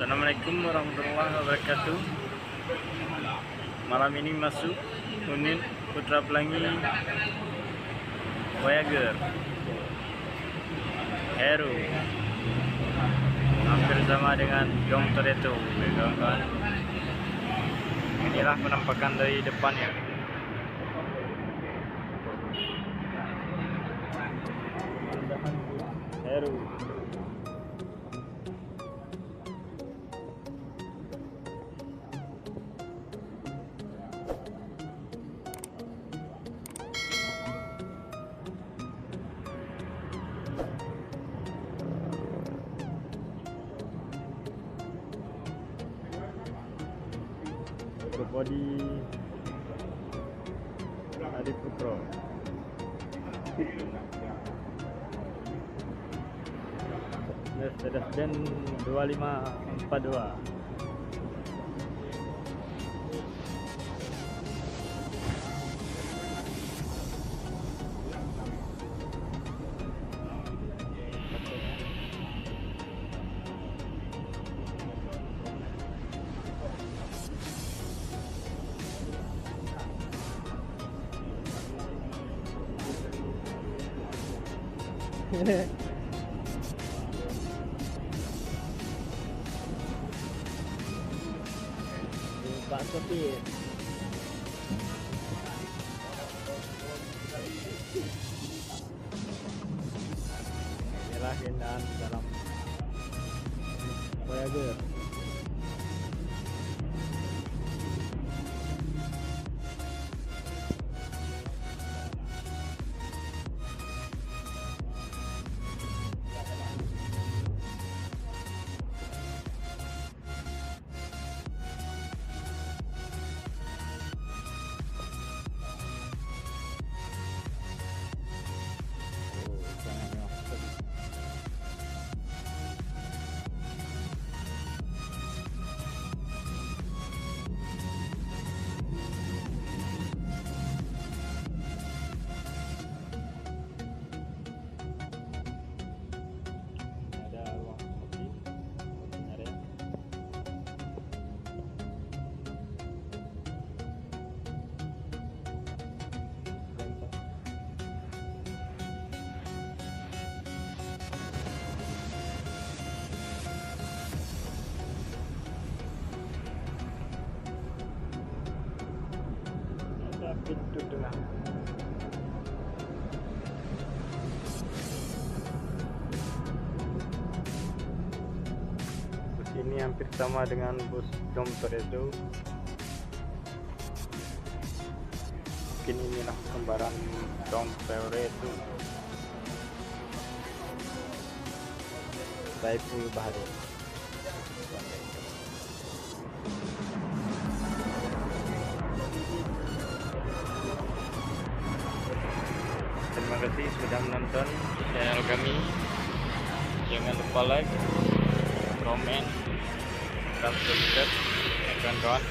Assalamualaikum warahmatullahi wabarakatuh. Malam ini masuk unit Putra Pelangi Voyager Hero, hampir sama dengan Dom Toretto, kawan-kawan. Inilah penampakan dari depannya. Hero. Body Adi Putro. Mercedes-Benz 2542. Pak Sopir. Inilah keindahan dalam Voyager. Pintu tengah. Bus ini hampir sama dengan bus Dom Toretto. Mungkin inilah kembaran Dom Toretto. Saiful Bahri. Terima kasih sudah menonton channel kami. Jangan lupa like, komen, dan subscribe, kawan-kawan.